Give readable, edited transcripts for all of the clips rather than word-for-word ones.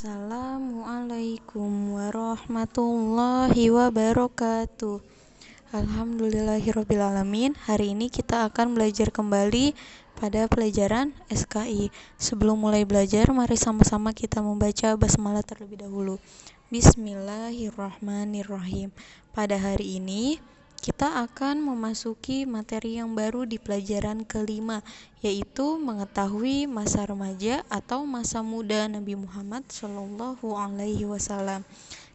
Assalamualaikum warahmatullahi wabarakatuh. Alhamdulillahirrabbilalamin. Hari ini kita akan belajar kembali pada pelajaran SKI. Sebelum mulai belajar, mari sama-sama kita membaca basmalah terlebih dahulu. Bismillahirrahmanirrahim. Pada hari ini kita akan memasuki materi yang baru di pelajaran kelima, yaitu mengetahui masa remaja atau masa muda Nabi Muhammad SAW.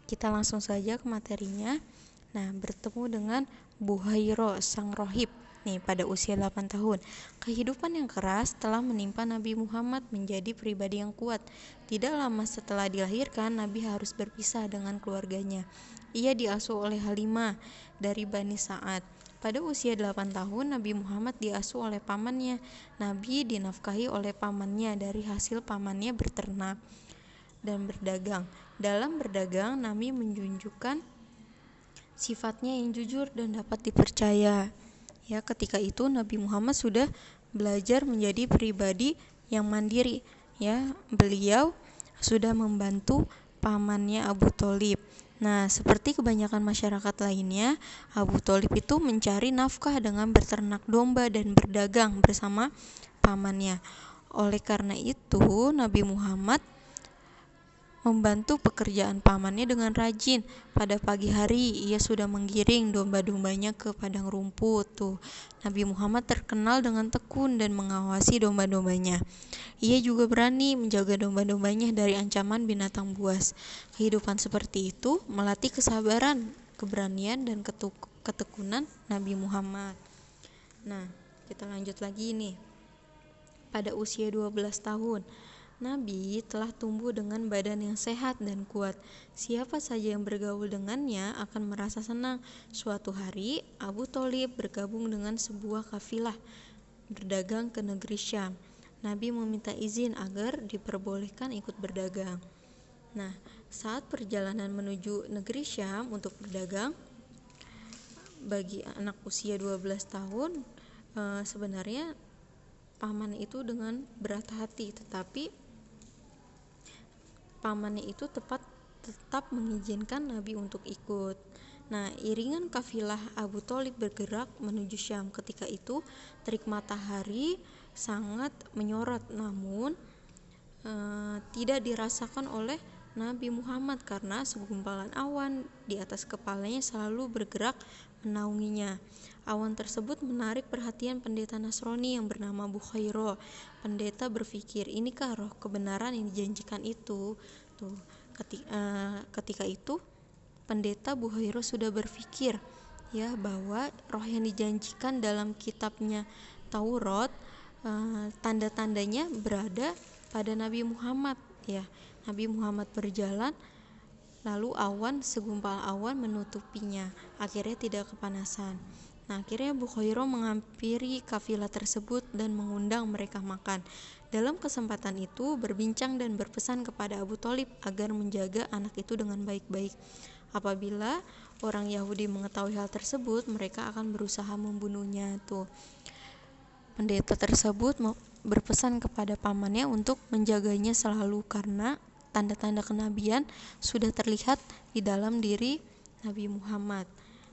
Kita langsung saja ke materinya. Nah, bertemu dengan Buhairo, sang rohib, pada usia 8 tahun. Kehidupan yang keras telah menimpa Nabi Muhammad menjadi pribadi yang kuat. Tidak lama setelah dilahirkan, Nabi harus berpisah dengan keluarganya. Ia diasuh oleh Halimah dari Bani Sa'ad. Pada usia 8 tahun, Nabi Muhammad diasuh oleh pamannya. Nabi dinafkahi oleh pamannya dari hasil pamannya berternak dan berdagang. Dalam berdagang, Nabi menunjukkan sifatnya yang jujur dan dapat dipercaya. Ketika itu Nabi Muhammad sudah belajar menjadi pribadi yang mandiri. Beliau sudah membantu pamannya Abu Tholib. Nah, seperti kebanyakan masyarakat lainnya, Abu Tholib itu mencari nafkah dengan berternak domba dan berdagang bersama pamannya. Oleh karena itu, Nabi Muhammad membantu pekerjaan pamannya dengan rajin. Pada pagi hari ia sudah menggiring domba-dombanya ke padang rumput. Nabi Muhammad terkenal dengan tekun dan mengawasi domba-dombanya. Ia juga berani menjaga domba-dombanya dari ancaman binatang buas. Kehidupan seperti itu melatih kesabaran, keberanian, dan ketekunan Nabi Muhammad. Nah, kita lanjut lagi nih. Pada usia 12 tahun, Nabi telah tumbuh dengan badan yang sehat dan kuat. Siapa saja yang bergaul dengannya akan merasa senang. Suatu hari, Abu Tholib bergabung dengan sebuah kafilah berdagang ke negeri Syam. Nabi meminta izin agar diperbolehkan ikut berdagang. Nah, saat perjalanan menuju negeri Syam untuk berdagang, bagi anak usia 12 tahun, sebenarnya paman itu dengan berat hati, tetapi pamannya itu tetap mengizinkan Nabi untuk ikut. Nah, iringan kafilah Abu Tholib bergerak menuju Syam. Ketika itu, terik matahari sangat menyorot, namun tidak dirasakan oleh Nabi Muhammad karena segumpalan awan di atas kepalanya selalu bergerak menaunginya. Awan tersebut menarik perhatian pendeta Nasrani yang bernama Buhairo. Pendeta berpikir, inikah roh kebenaran yang dijanjikan itu? Ketika itu pendeta Buhairo sudah berpikir bahwa roh yang dijanjikan dalam kitabnya Taurat, tanda-tandanya berada pada Nabi Muhammad. Nabi Muhammad berjalan, lalu segumpal awan menutupinya. Akhirnya tidak kepanasan. Nah, akhirnya Buhairo menghampiri kafilah tersebut dan mengundang mereka makan. Dalam kesempatan itu, berbincang dan berpesan kepada Abu Tholib agar menjaga anak itu dengan baik-baik. Apabila orang Yahudi mengetahui hal tersebut, mereka akan berusaha membunuhnya. Pendeta tersebut berpesan kepada pamannya untuk menjaganya selalu karena tanda-tanda kenabian sudah terlihat di dalam diri Nabi Muhammad.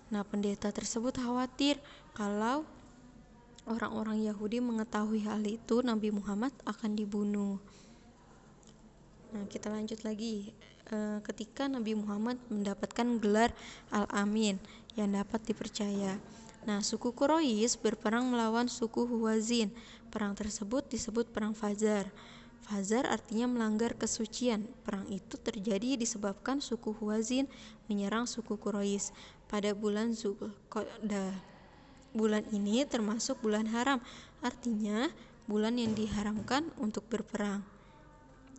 Nah, pendeta tersebut khawatir kalau orang-orang Yahudi mengetahui hal itu, Nabi Muhammad akan dibunuh. Nah, kita lanjut lagi. Ketika Nabi Muhammad mendapatkan gelar Al-Amin yang dapat dipercaya. Nah, suku Quraisy berperang melawan suku Hawazin. Perang tersebut disebut Perang Fazar. Fazar artinya melanggar kesucian. Perang itu terjadi disebabkan suku Hawazin menyerang suku Quraisy pada bulan Zulqa'dah. Bulan ini termasuk bulan haram, artinya bulan yang diharamkan untuk berperang.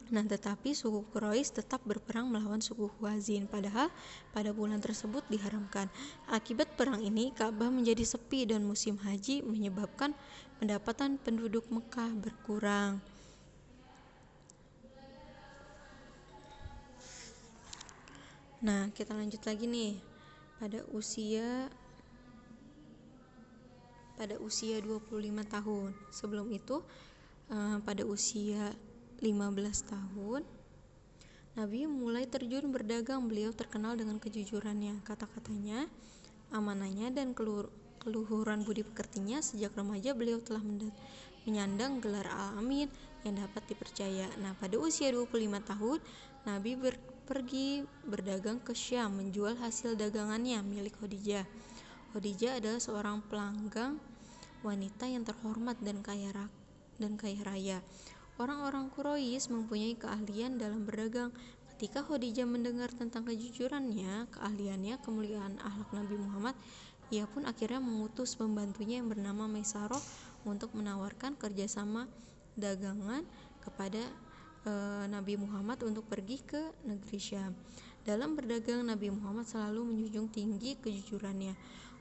Nah, tetapi suku Quraisy tetap berperang melawan suku Hawazin, padahal pada bulan tersebut diharamkan. Akibat perang ini, Ka'bah menjadi sepi dan musim haji menyebabkan pendapatan penduduk Mekah berkurang. Nah, kita lanjut lagi nih. Pada usia 25 tahun. Sebelum itu, pada usia 15 tahun, Nabi mulai terjun berdagang. Beliau terkenal dengan kejujurannya, kata-katanya, amanahnya, dan keluhuran budi pekertinya. Sejak remaja beliau telah menyandang gelar Al-Amin yang dapat dipercaya. Nah, pada usia 25 tahun, Nabi pergi berdagang ke Syam, menjual hasil dagangannya milik Khadijah. Khadijah adalah seorang pelanggang wanita yang terhormat dan kaya raya. Orang-orang Quraisy mempunyai keahlian dalam berdagang. Ketika Khadijah mendengar tentang kejujurannya, keahliannya, kemuliaan akhlak Nabi Muhammad, ia pun akhirnya mengutus pembantunya yang bernama Maisarah untuk menawarkan kerjasama dagangan kepada Nabi Muhammad untuk pergi ke negeri Syam. Dalam berdagang, Nabi Muhammad selalu menjunjung tinggi kejujurannya.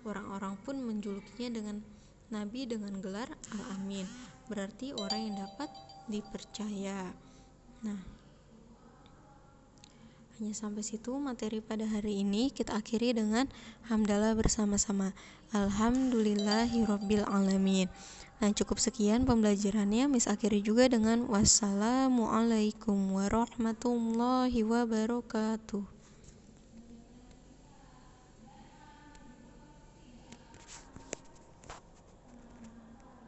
Orang-orang pun menjulukinya dengan Nabi dengan gelar Al-Amin, berarti orang yang dapat dipercaya. Nah, hanya sampai situ materi pada hari ini. Kita akhiri dengan hamdalah bersama-sama. Alhamdulillahirabbil alamin. Nah, cukup sekian pembelajarannya. Miss akhiri juga dengan wassalamualaikum warahmatullahi wabarakatuh.